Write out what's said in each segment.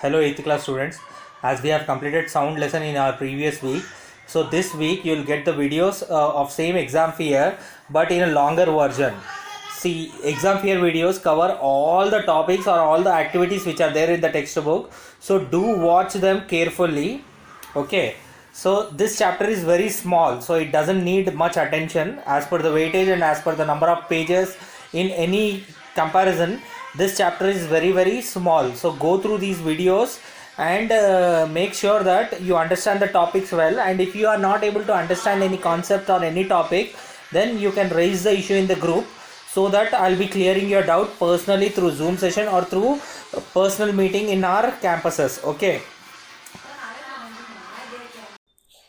Hello 8th class students, as we have completed sound lesson in our previous week, so this week you will get the videos of same exam fear but in a longer version. See, exam fear videos cover all the topics or all the activities which are there in the textbook, so do watch them carefully. Okay, so this chapter is very small, so it doesn't need much attention as per the weightage and as per the number of pages in any comparison. This chapter is very small, so go through these videos and make sure that you understand the topics well, and if you are not able to understand any concept or any topic, then you can raise the issue in the group, so that I'll be clearing your doubt personally through Zoom session or through personal meeting in our campuses. Okay.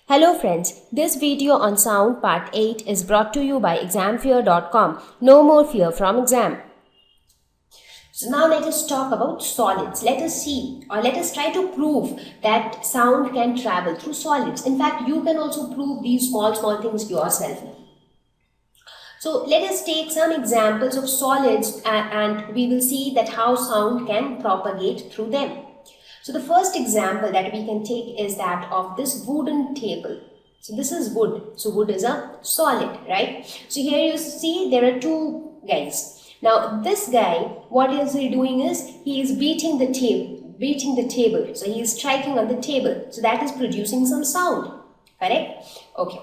Hello friends, this video on sound part 8 is brought to you by examfear.com. No more fear from exam. So now let us talk about solids. Let us see, or let us try to prove that sound can travel through solids. In fact, you can also prove these small things yourself. So let us take some examples of solids and we will see that how sound can propagate through them. So the first example that we can take is that of this wooden table. So this is wood. So wood is a solid, right? So here you see there are two guys. Now this guy, what is he doing is he is beating the table. So he is striking on the table. So that is producing some sound, correct? Okay.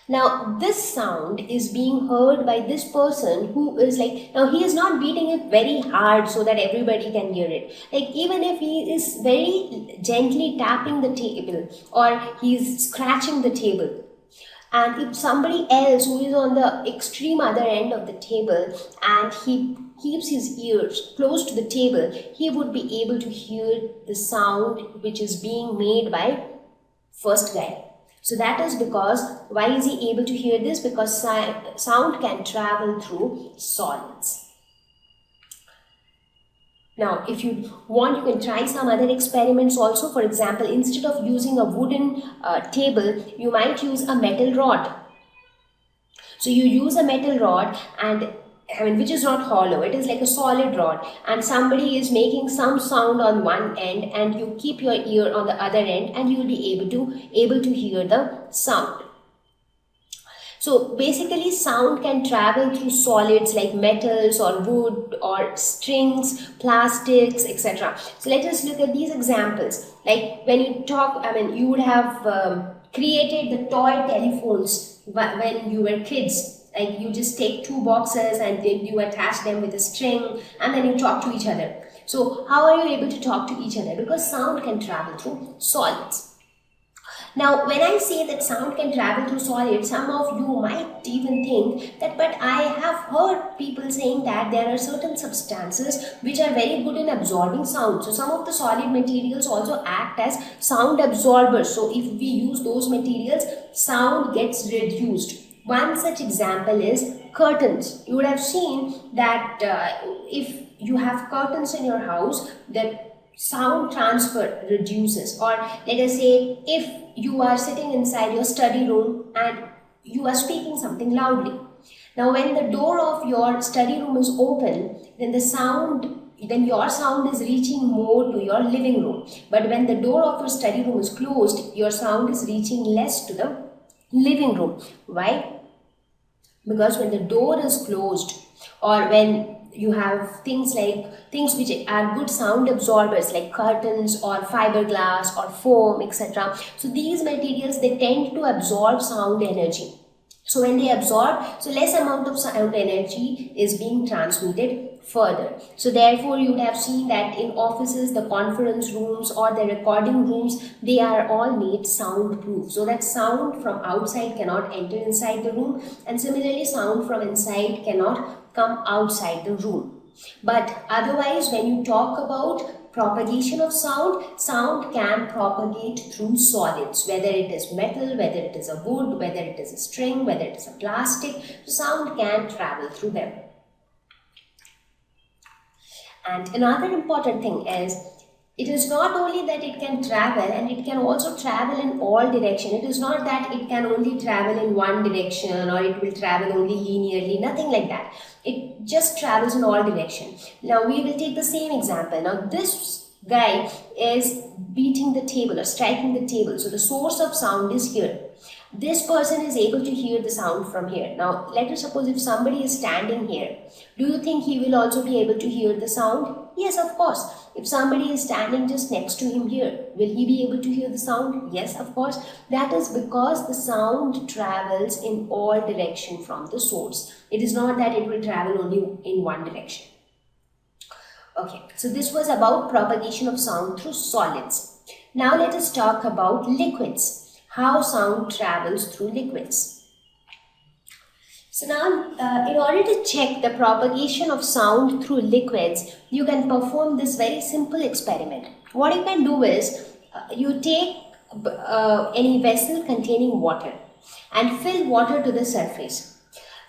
Now this sound is being heard by this person who is like, now he is not beating it very hard so that everybody can hear it. Like even if he is very gently tapping the table or he is scratching the table, and if somebody else who is on the extreme other end of the table and he keeps his ears close to the table, he would be able to hear the sound which is being made by first guy. So that is because, why is he able to hear this? Because sound can travel through solids. Now, if you want, you can try some other experiments also. For example, instead of using a wooden table, you might use a metal rod. So you use a metal rod and which is not hollow, it is like a solid rod, and somebody is making some sound on one end and you keep your ear on the other end and you will be able to hear the sound. So basically sound can travel through solids like metals or wood or strings, plastics, etc. So let us look at these examples. Like when you talk, you would have created the toy telephones when you were kids. Like you just take two boxes and then you attach them with a string and then you talk to each other. So how are you able to talk to each other? Because sound can travel through solids. Now when I say that sound can travel through solids, some of you might even think that, but I have heard people saying that there are certain substances which are very good in absorbing sound. So some of the solid materials also act as sound absorbers. So if we use those materials, sound gets reduced. One such example is curtains. You would have seen that if you have curtains in your house, the sound transfer reduces. Or let us say if you are sitting inside your study room and you are speaking something loudly. Now when the door of your study room is open, then your sound is reaching more to your living room. But when the door of your study room is closed, your sound is reaching less to the living room. Why? Because when the door is closed, or when you have things which are good sound absorbers like curtains or fiberglass or foam, etc. So these materials, they tend to absorb sound energy. So when they absorb, so less amount of sound energy is being transmitted further. So therefore you would have seen that in offices, the conference rooms or the recording rooms, they are all made soundproof, so that sound from outside cannot enter inside the room, and similarly sound from inside cannot come outside the room. But otherwise, when you talk about propagation of sound, sound can propagate through solids, whether it is metal, whether it is a wood, whether it is a string, whether it is a plastic. So sound can travel through them. And another important thing is, it is not only that it can travel, and it can also travel in all directions. It is not that it can only travel in one direction or it will travel only linearly, nothing like that. It just travels in all directions. Now we will take the same example. Now this guy is beating the table or striking the table. So the source of sound is here. This person is able to hear the sound from here. Now, let us suppose if somebody is standing here, do you think he will also be able to hear the sound? Yes, of course. If somebody is standing just next to him here, will he be able to hear the sound? Yes, of course. That is because the sound travels in all directions from the source. It is not that it will travel only in one direction. Okay, so this was about propagation of sound through solids. Now let us talk about liquids. How sound travels through liquids. So now, in order to check the propagation of sound through liquids, you can perform this very simple experiment. What you can do is, you take any vessel containing water and fill water to the surface.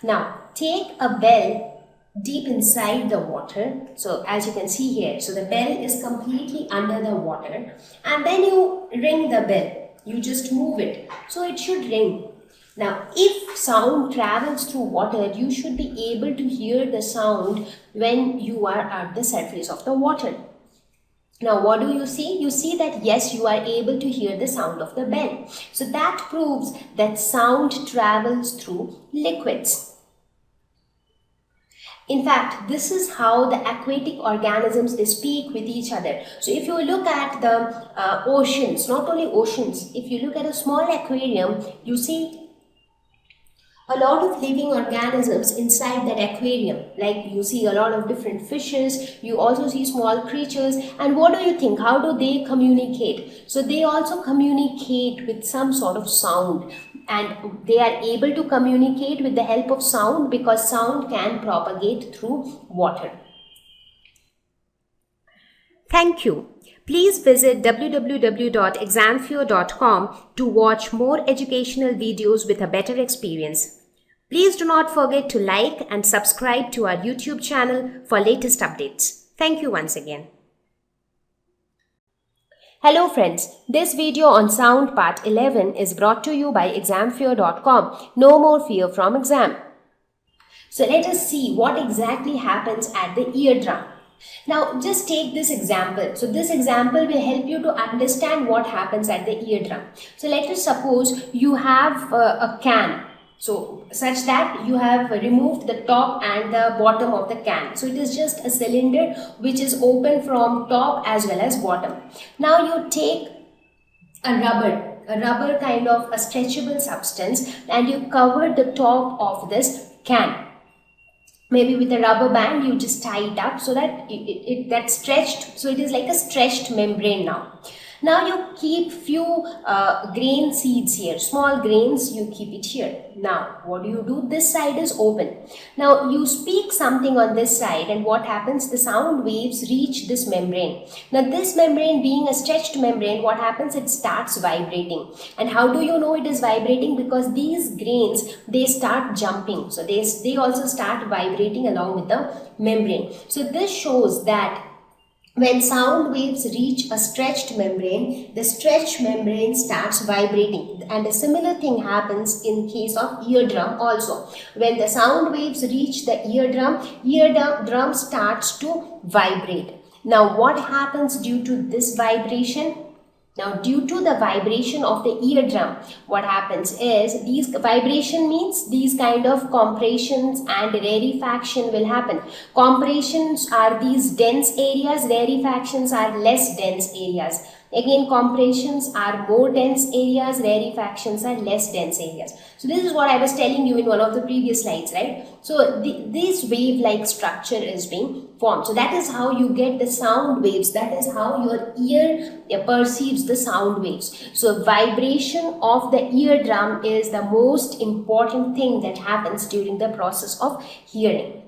Now, take a bell deep inside the water. So as you can see here, so the bell is completely under the water, and then you ring the bell. You just move it, so it should ring. Now, if sound travels through water, you should be able to hear the sound when you are at the surface of the water. Now, what do you see? You see that yes, you are able to hear the sound of the bell. So that proves that sound travels through liquids. In fact, this is how the aquatic organisms, they speak with each other. So if you look at the oceans, not only oceans, if you look at a small aquarium, you see a lot of living organisms inside that aquarium. Like you see a lot of different fishes, you also see small creatures. And what do you think? How do they communicate? So they also communicate with some sort of sound. And they are able to communicate with the help of sound because sound can propagate through water. Thank you. Please visit www.examfear.com to watch more educational videos with a better experience. Please do not forget to like and subscribe to our YouTube channel for latest updates. Thank you once again. Hello friends, this video on sound part 11 is brought to you by examfear.com. No more fear from exam. So let us see what exactly happens at the eardrum. Now just take this example. So this example will help you to understand what happens at the eardrum. So let us suppose you have a can. So such that you have removed the top and the bottom of the can. So it is just a cylinder which is open from top as well as bottom. Now you take a rubber kind of a stretchable substance, and you cover the top of this can. Maybe with a rubber band you just tie it up so that that's stretched. So it is like a stretched membrane now. Now you keep few grain seeds here, small grains, you keep it here. Now what do? This side is open. Now you speak something on this side, and what happens? The sound waves reach this membrane. Now this membrane being a stretched membrane, what happens? It starts vibrating. And how do you know it is vibrating? Because these grains, they start jumping. So they also start vibrating along with the membrane. So this shows that when sound waves reach a stretched membrane, the stretched membrane starts vibrating. And a similar thing happens in case of eardrum also. When the sound waves reach the eardrum starts to vibrate. Now what happens due to this vibration? Now due to the vibration of the eardrum, what happens is, these vibration means these kind of compressions and rarefaction will happen. Compressions are these dense areas, rarefactions are less dense areas. Again, compressions are more dense areas, rarefactions are less dense areas. So this is what I was telling you in one of the previous slides, right? So this wave-like structure is being formed. So that is how you get the sound waves. That is how your ear perceives the sound waves. So vibration of the eardrum is the most important thing that happens during the process of hearing.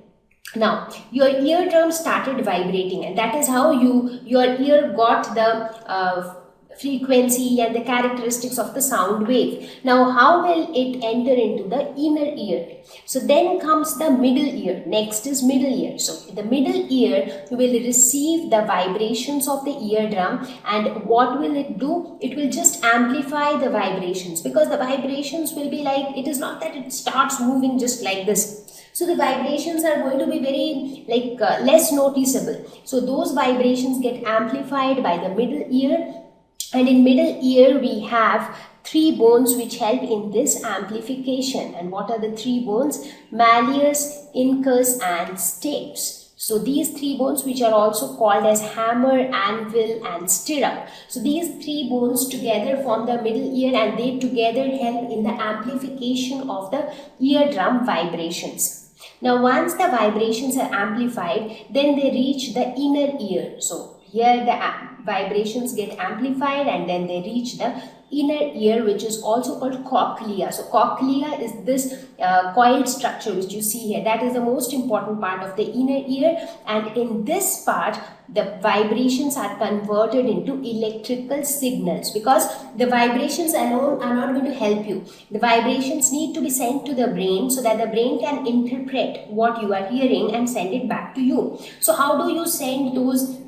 Now your eardrum started vibrating, and that is how your ear got the frequency and the characteristics of the sound wave. Now how will it enter into the inner ear? So then comes the middle ear. Next is middle ear. So the middle ear will receive the vibrations of the eardrum, and what will it do? It will just amplify the vibrations, because the vibrations will be like, it is not that it starts moving just like this. So the vibrations are going to be very less noticeable. So those vibrations get amplified by the middle ear, and in middle ear we have three bones which help in this amplification. And what are the three bones? Malleus, incus and stapes. So these three bones, which are also called as hammer, anvil and stirrup. So these three bones together form the middle ear, and they together help in the amplification of the eardrum vibrations. Now once the vibrations are amplified, then they reach the inner ear. So here the vibrations get amplified and then they reach the inner ear, which is also called cochlea. So cochlea is this coiled structure which you see here. That is the most important part of the inner ear, and in this part the vibrations are converted into electrical signals, because the vibrations alone are not going to help you. The vibrations need to be sent to the brain so that the brain can interpret what you are hearing and send it back to you. So how do you send those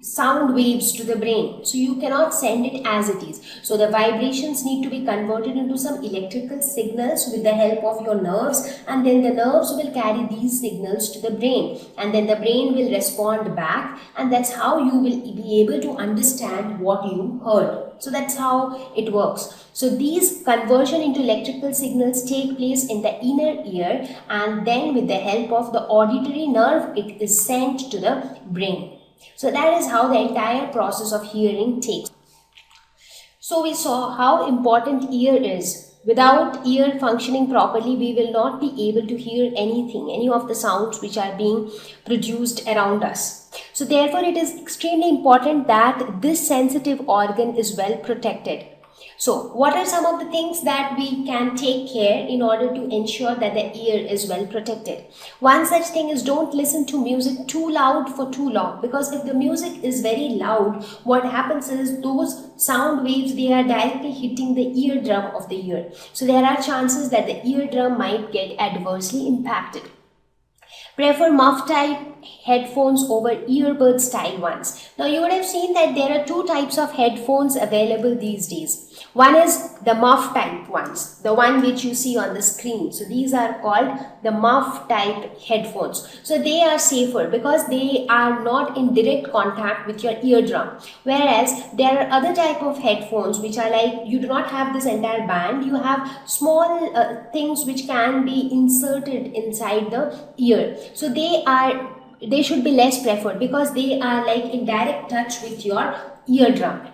sound waves to the brain? So you cannot send it as it is. So the vibrations need to be converted into some electrical signals with the help of your nerves, and then the nerves will carry these signals to the brain, and then the brain will respond back, and that's how you will be able to understand what you heard. So that's how it works. So these conversion into electrical signals take place in the inner ear, and then with the help of the auditory nerve it is sent to the brain. So that is how the entire process of hearing takes. So we saw how important ear is. Without ear functioning properly, we will not be able to hear anything, any of the sounds which are being produced around us. So therefore it is extremely important that this sensitive organ is well protected. So what are some of the things that we can take care in order to ensure that the ear is well protected? One such thing is, don't listen to music too loud for too long, because if the music is very loud, what happens is those sound waves, they are directly hitting the eardrum of the ear. So there are chances that the eardrum might get adversely impacted. Prefer muff type headphones over earbud style ones. Now you would have seen that there are two types of headphones available these days. One is the muff type ones, the one which you see on the screen. So these are called the muff type headphones. So they are safer because they are not in direct contact with your eardrum. Whereas there are other type of headphones which are like, you do not have this entire band, you have small things which can be inserted inside the ear. So they should be less preferred because they are like in direct touch with your eardrum.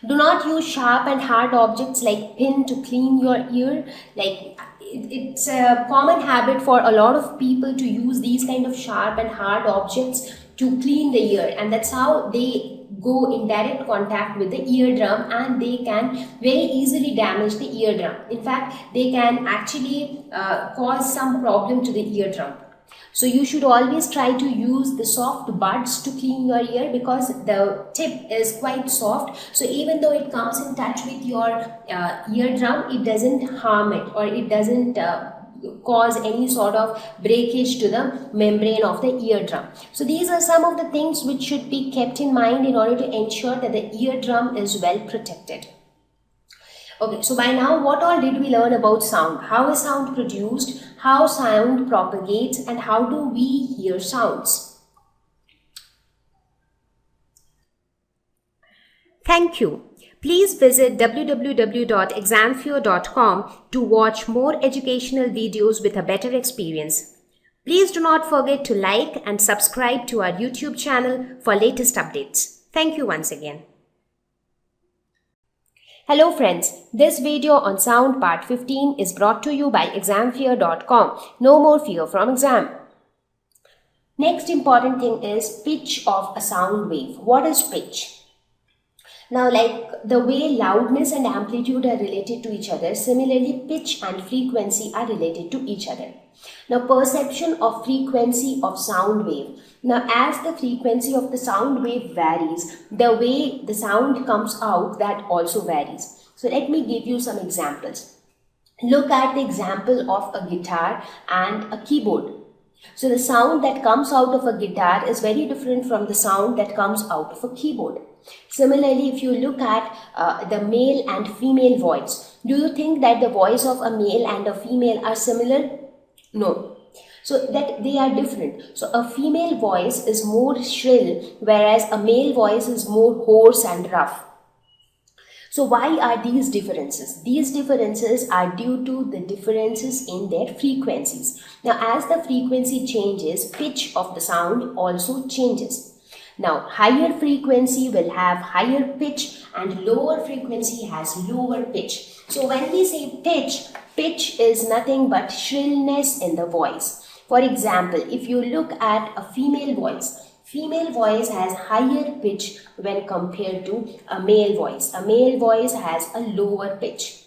Do not use sharp and hard objects like pin to clean your ear. Like it's a common habit for a lot of people to use these kind of sharp and hard objects to clean the ear, and that's how they go in direct contact with the eardrum, and they can very easily damage the eardrum. In fact, they can actually cause some problem to the eardrum. So you should always try to use the soft buds to clean your ear, because the tip is quite soft. So even though it comes in touch with your eardrum, it doesn't harm it, or it doesn't cause any sort of breakage to the membrane of the eardrum. So these are some of the things which should be kept in mind in order to ensure that the eardrum is well protected. Okay, so by now what all did we learn about sound? How is sound produced, how sound propagates, and how do we hear sounds? Thank you. Please visit www.examfear.com to watch more educational videos with a better experience. Please do not forget to like and subscribe to our YouTube channel for latest updates. Thank you once again. Hello friends, this video on sound part 15 is brought to you by examfear.com. No more fear from exam. Next important thing is pitch of a sound wave. What is pitch? Now, like the way loudness and amplitude are related to each other, similarly pitch and frequency are related to each other. Now, perception of frequency of sound wave. Now, as the frequency of the sound wave varies, the way the sound comes out, that also varies. So, let me give you some examples. Look at the example of a guitar and a keyboard. So, the sound that comes out of a guitar is very different from the sound that comes out of a keyboard. Similarly, if you look at the male and female voice, do you think that the voice of a male and a female are similar? No. So that they are different. So a female voice is more shrill, whereas a male voice is more hoarse and rough. So why are these differences? These differences are due to the differences in their frequencies. Now as the frequency changes, pitch of the sound also changes. Now higher frequency will have higher pitch and lower frequency has lower pitch. So when we say pitch, pitch is nothing but shrillness in the voice. For example, if you look at a female voice has higher pitch when compared to a male voice. A male voice has a lower pitch.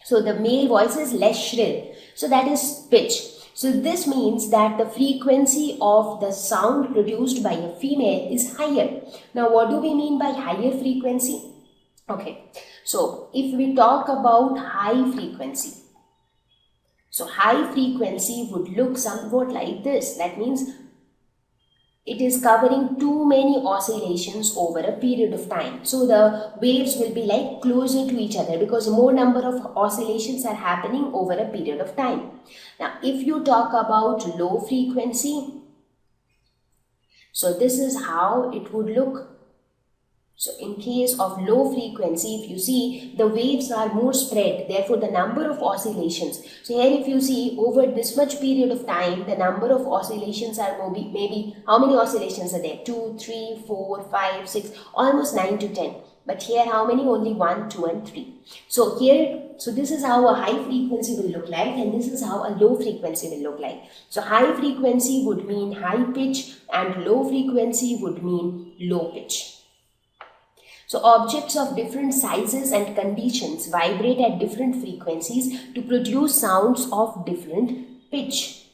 So the male voice is less shrill. So that is pitch. So this means that the frequency of the sound produced by a female is higher. Now what do we mean by higher frequency? Okay, so if we talk about high frequency, so high frequency would look somewhat like this. That means it is covering too many oscillations over a period of time. So the waves will be like closer to each other because more number of oscillations are happening over a period of time. Now if you talk about low frequency, so this is how it would look. So in case of low frequency, if you see, the waves are more spread, therefore the number of oscillations. So here if you see, over this much period of time, the number of oscillations are maybe how many oscillations are there? 2, 3, 4, 5, 6, almost 9 to 10. But here how many? Only 1, 2 and 3. So here, so this is how a high frequency will look like and this is how a low frequency will look like. So high frequency would mean high pitch and low frequency would mean low pitch. So objects of different sizes and conditions vibrate at different frequencies to produce sounds of different pitch.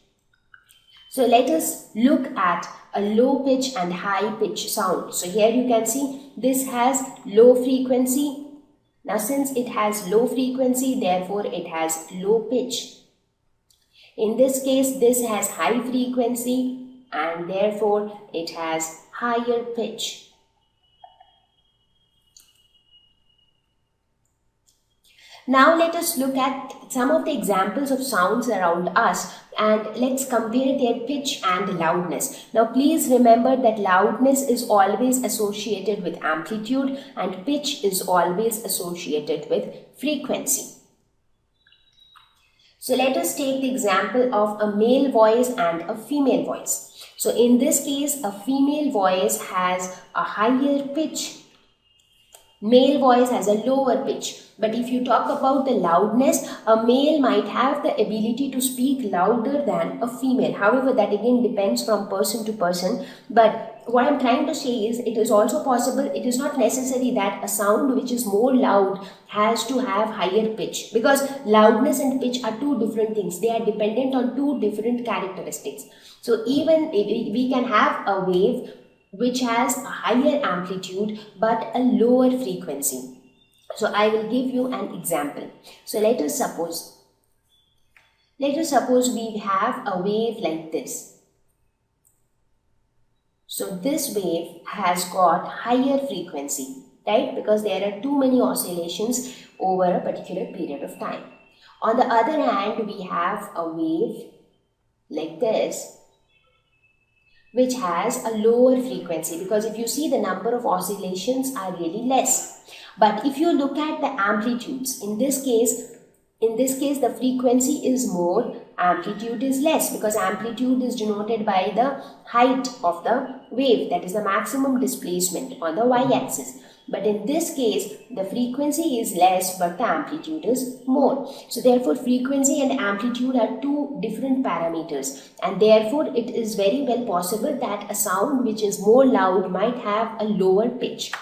So let us look at a low pitch and high pitch sound. So here you can see this has low frequency. Now since it has low frequency, therefore it has low pitch. In this case, this has high frequency and therefore it has higher pitch. Now let us look at some of the examples of sounds around us and let's compare their pitch and loudness. Now please remember that loudness is always associated with amplitude and pitch is always associated with frequency. So let us take the example of a male voice and a female voice. So in this case, a female voice has a higher pitch, male voice has a lower pitch. But if you talk about the loudness, a male might have the ability to speak louder than a female. However, that again depends from person to person. But what I'm trying to say is it is also possible, it is not necessary that a sound which is more loud has to have higher pitch. Because loudness and pitch are two different things. They are dependent on two different characteristics. So even we can have a wave which has a higher amplitude but a lower frequency. So I will give you an example. So let us suppose we have a wave like this. So this wave has got higher frequency, right? Because there are too many oscillations over a particular period of time. On the other hand, we have a wave like this which has a lower frequency, because if you see, the number of oscillations are really less. But if you look at the amplitudes, in this case the frequency is more, amplitude is less, because amplitude is denoted by the height of the wave, that is the maximum displacement on the y-axis. But in this case, the frequency is less but the amplitude is more. So therefore, frequency and amplitude are two different parameters, and therefore it is very well possible that a sound which is more loud might have a lower pitch.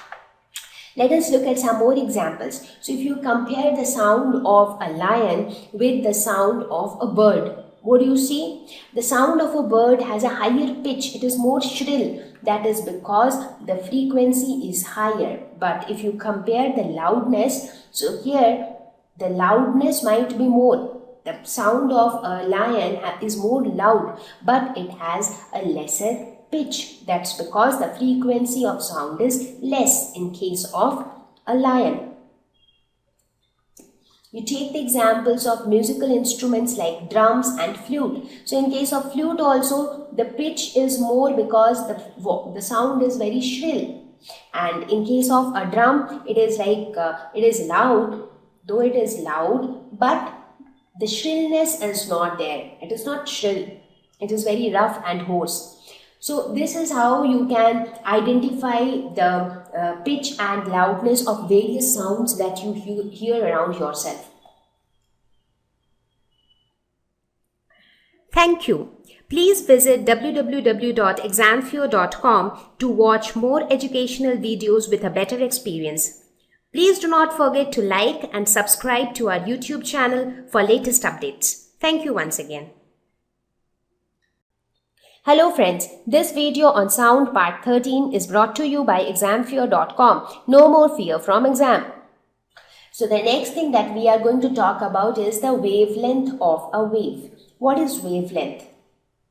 Let us look at some more examples. So if you compare the sound of a lion with the sound of a bird, what do you see? The sound of a bird has a higher pitch, it is more shrill. That is because the frequency is higher. But if you compare the loudness, so here the loudness might be more. The sound of a lion is more loud, but it has a lesser pitch. That's because the frequency of sound is less in case of a lion. You take the examples of musical instruments like drums and flute. So in case of flute also, the pitch is more because the sound is very shrill. And in case of a drum, it is like, it is loud, though it is loud, but the shrillness is not there. It is not shrill. It is very rough and hoarse. So this is how you can identify the pitch and loudness of various sounds that you hear around yourself. Thank you. Please visit www.examfear.com to watch more educational videos with a better experience. Please do not forget to like and subscribe to our YouTube channel for latest updates. Thank you once again. Hello friends, this video on sound part 13 is brought to you by examfear.com. No more fear from exam. So the next thing that we are going to talk about is the wavelength of a wave. What is wavelength?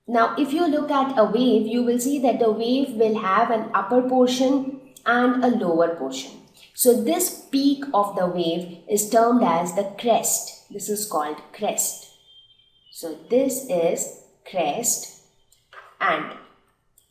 Now if you look at a wave, you will see that the wave will have an upper portion and a lower portion. So this peak of the wave is termed as the crest. This is called crest. So this is crest. And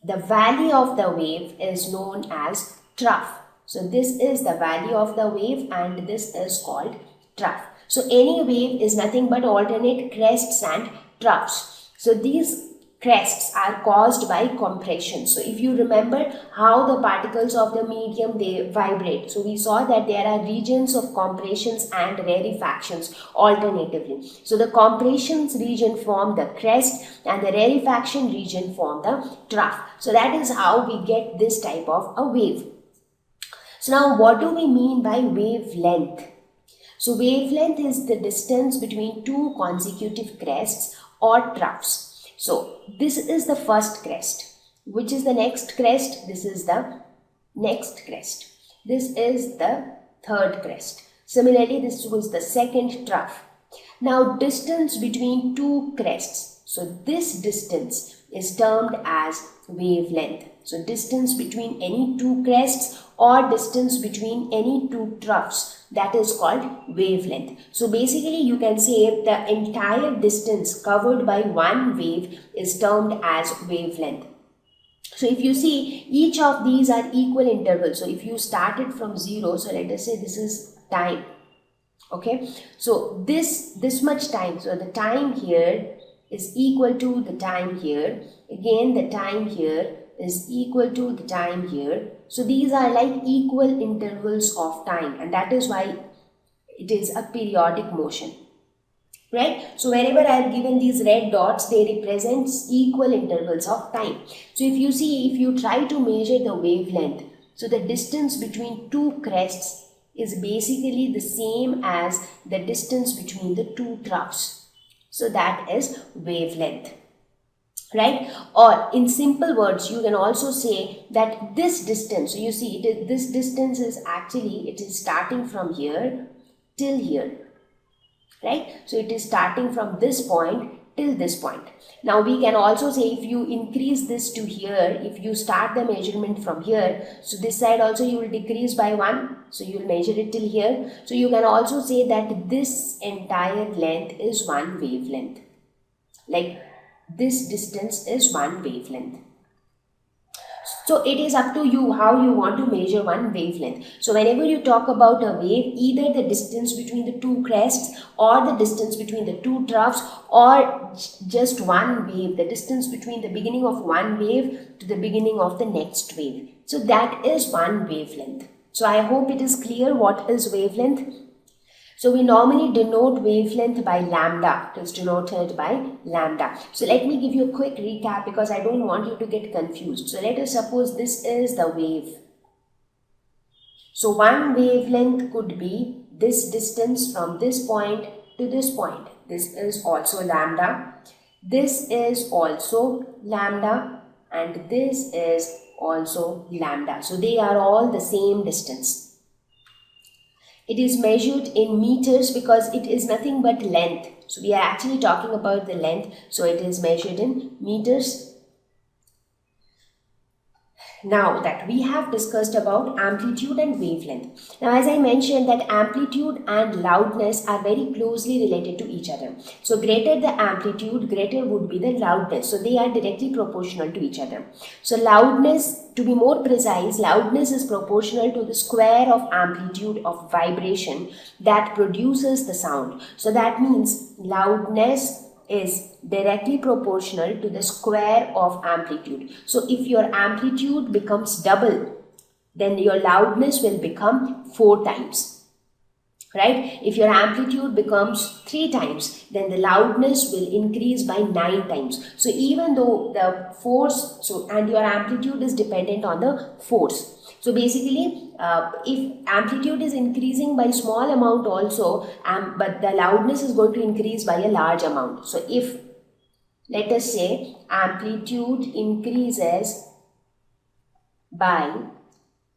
the valley of the wave is known as trough. So this is the valley of the wave and this is called trough. So any wave is nothing but alternate crests and troughs. So these crests are caused by compression. So if you remember how the particles of the medium, they vibrate. So we saw that there are regions of compressions and rarefactions alternatively. So the compressions region form the crest and the rarefaction region form the trough. So that is how we get this type of a wave. So now what do we mean by wavelength? So wavelength is the distance between two consecutive crests or troughs. So this is the first crest. Which is the next crest? This is the next crest. This is the third crest. Similarly, this was the second trough. Now distance between two crests. So this distance is termed as wavelength. So distance between any two crests or distance between any two troughs, that is called wavelength. So basically you can say the entire distance covered by one wave is termed as wavelength. So if you see, each of these are equal intervals. So if you started from 0, so let us say this is time. Okay, so this much time, so the time here is equal to the time here. Again the time here is equal to the time here. So these are like equal intervals of time, and that is why it is a periodic motion, right? So wherever I have given these red dots, they represent equal intervals of time. So if you see, if you try to measure the wavelength, so the distance between two crests is basically the same as the distance between the two troughs. So that is wavelength. Right? Or in simple words, you can also say that this distance, so you see this distance is actually, it is starting from here till here, right? So it is starting from this point till this point. Now we can also say, if you increase this to here, if you start the measurement from here, so this side also you will decrease by 1, so you will measure it till here. So you can also say that this entire length is one wavelength, like this distance is one wavelength. So it is up to you how you want to measure one wavelength. So whenever you talk about a wave, either the distance between the two crests or the distance between the two troughs, or just one wave, the distance between the beginning of one wave to the beginning of the next wave. So that is one wavelength. So I hope it is clear what is wavelength. So we normally denote wavelength by lambda. It is denoted by lambda. So let me give you a quick recap because I don't want you to get confused. So let us suppose this is the wave. So one wavelength could be this distance from this point to this point. This is also lambda. This is also lambda, and this is also lambda. So they are all the same distance. It is measured in meters because it is nothing but length. So we are actually talking about the length. So it is measured in meters. Now that we have discussed about amplitude and wavelength. Now as I mentioned that amplitude and loudness are very closely related to each other. So greater the amplitude, greater would be the loudness. So they are directly proportional to each other. So loudness, to be more precise, loudness is proportional to the square of amplitude of vibration that produces the sound. So that means loudness is directly proportional to the square of amplitude. So if your amplitude becomes double, then your loudness will become 4 times. Right? If your amplitude becomes 3 times, then the loudness will increase by 9 times. So even though the force, and your amplitude is dependent on the force. So basically, if amplitude is increasing by small amount also, but the loudness is going to increase by a large amount. So if, let us say, amplitude increases by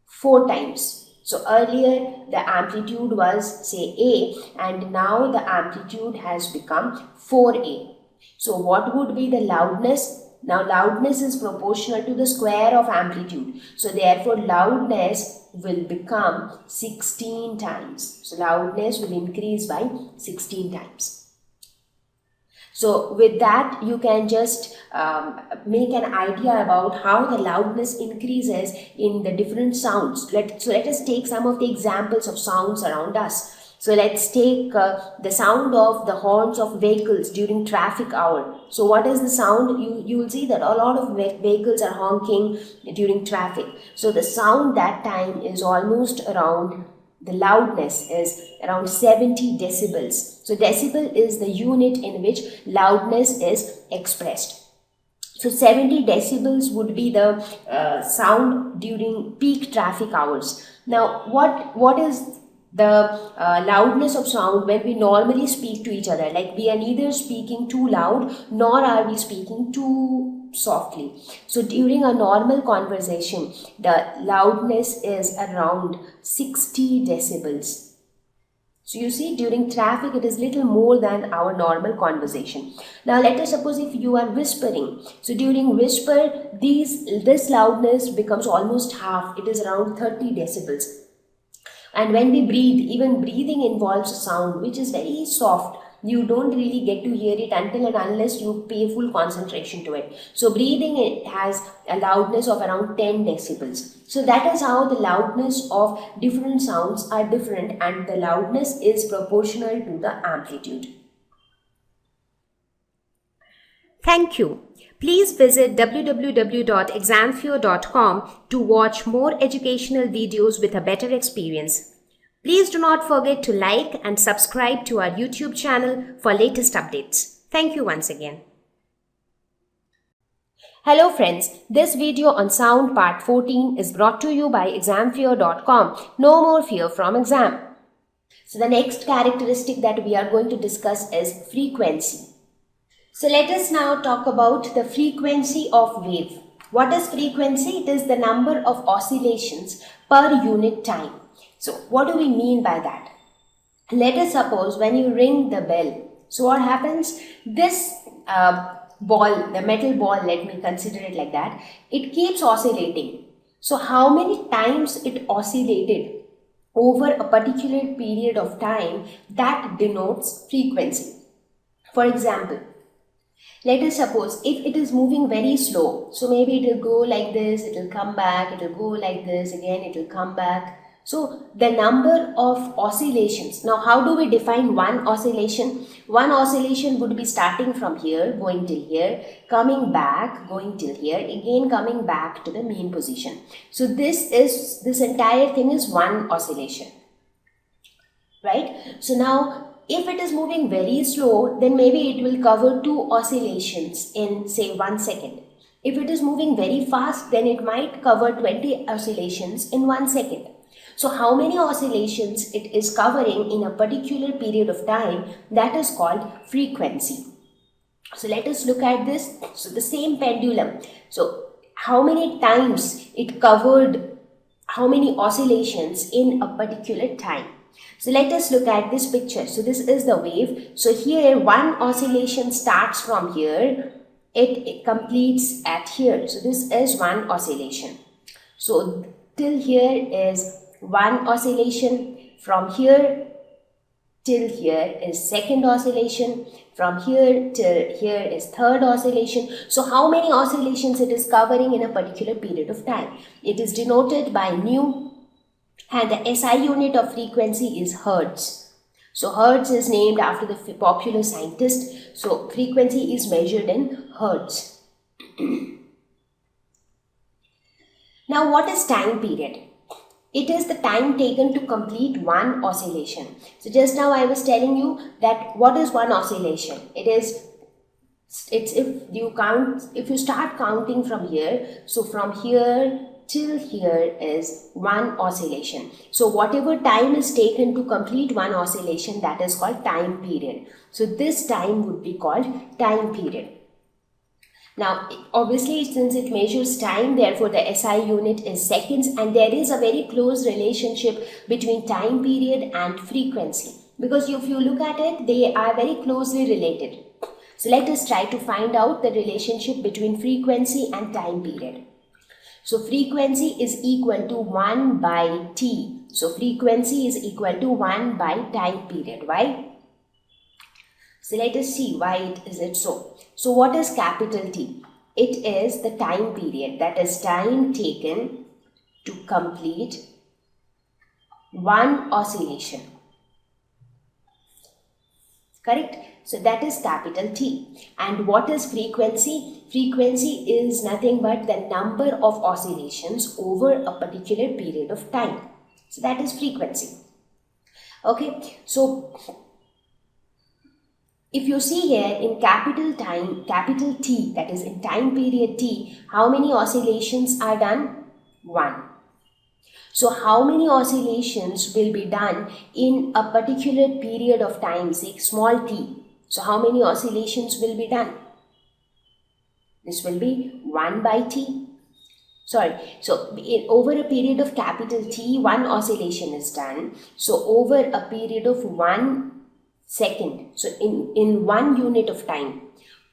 4 times. So earlier the amplitude was say A, and now the amplitude has become 4A. So what would be the loudness? Now loudness is proportional to the square of amplitude. So therefore loudness will become 16 times. So loudness will increase by 16 times. So with that, you can just make an idea about how the loudness increases in the different sounds. Let us take some of the examples of sounds around us. So let's take the sound of the horns of vehicles during traffic hour. So what is the sound? You will see that a lot of vehicles are honking during traffic. So the sound that time is almost around, the loudness is around 70 decibels. So decibel is the unit in which loudness is expressed. So 70 decibels would be the sound during peak traffic hours. Now what is the loudness of sound when we normally speak to each other? Like we are neither speaking too loud nor are we speaking too softly. So during a normal conversation, the loudness is around 60 decibels. So you see, during traffic it is little more than our normal conversation. Now let us suppose if you are whispering. So during whisper, this loudness becomes almost half. It is around 30 decibels. And when we breathe, even breathing involves a sound which is very soft. You don't really get to hear it until and unless you pay full concentration to it. So breathing, it has a loudness of around 10 decibels. So that is how the loudness of different sounds are different, and the loudness is proportional to the amplitude. Thank you. Please visit www.examfear.com to watch more educational videos with a better experience. Please do not forget to like and subscribe to our YouTube channel for latest updates. Thank you once again. Hello friends, this video on sound part 14 is brought to you by examfear.com. No more fear from exam. So the next characteristic that we are going to discuss is frequency. So let us now talk about the frequency of wave. What is frequency? It is the number of oscillations per unit time. So what do we mean by that? Let us suppose when you ring the bell. So what happens? This ball, the metal ball, let me consider it like that, it keeps oscillating. So how many times it oscillated over a particular period of time, that denotes frequency. For example, let us suppose if it is moving very slow, so maybe it will go like this, it will come back, it will go like this, again it will come back. So the number of oscillations. Now how do we define one oscillation? One oscillation would be starting from here, going till here, coming back, going till here, again coming back to the mean position. So this entire thing is one oscillation, right? So now if it is moving very slow, then maybe it will cover 2 oscillations in say 1 second. If it is moving very fast, then it might cover 20 oscillations in 1 second. So how many oscillations it is covering in a particular period of time, that is called frequency. So let us look at this. So the same pendulum. So how many times it covered, how many oscillations in a particular time. So let us look at this picture. So this is the wave. So here one oscillation starts from here. It completes at here. So this is one oscillation. So till here is one oscillation. From here till here is second oscillation. From here till here is third oscillation. So how many oscillations it is covering in a particular period of time? It is denoted by nu, and the SI unit of frequency is hertz. So hertz is named after the popular scientist. So frequency is measured in hertz. Now what is time period? It is the time taken to complete one oscillation. So just now I was telling you that what is one oscillation? It's if you start counting from here, so from here till here is one oscillation. So whatever time is taken to complete one oscillation, that is called time period. So this time would be called time period. Now, obviously, since it measures time, therefore the SI unit is seconds, and there is a very close relationship between time period and frequency. Because if you look at it, they are very closely related. So let us try to find out the relationship between frequency and time period. So frequency is equal to 1 by T. So frequency is equal to 1 by time period. Why? So let us see why is it so. So what is capital T? It is the time period, that is time taken to complete one oscillation. Correct? So that is capital T. And what is frequency? Frequency is nothing but the number of oscillations over a particular period of time. So that is frequency. Okay, so if you see here in capital T, that is in time period T, how many oscillations are done? 1. So how many oscillations will be done in a particular period of time, say small t? So how many oscillations will be done? This will be 1 by t. So over a period of capital T, one oscillation is done. So over a period of 1 second, so in 1 unit of time,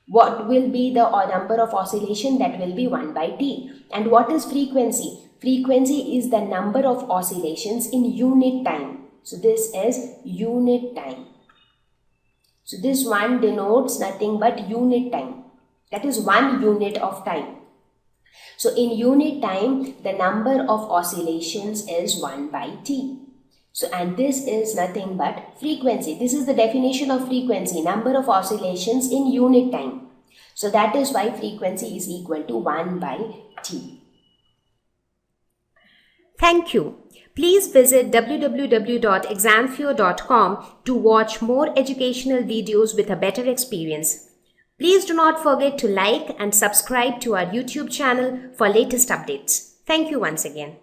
what will be the number of oscillation? That will be 1 by t. And what is frequency? Frequency is the number of oscillations in unit time. So this is unit time. So this one denotes nothing but unit time. That is 1 unit of time. So in unit time, the number of oscillations is 1 by t. So, and this is nothing but frequency. This is the definition of frequency, number of oscillations in unit time. So that is why frequency is equal to 1 by t. Thank you. Please visit www.examfear.com to watch more educational videos with a better experience. Please do not forget to like and subscribe to our YouTube channel for latest updates. Thank you once again.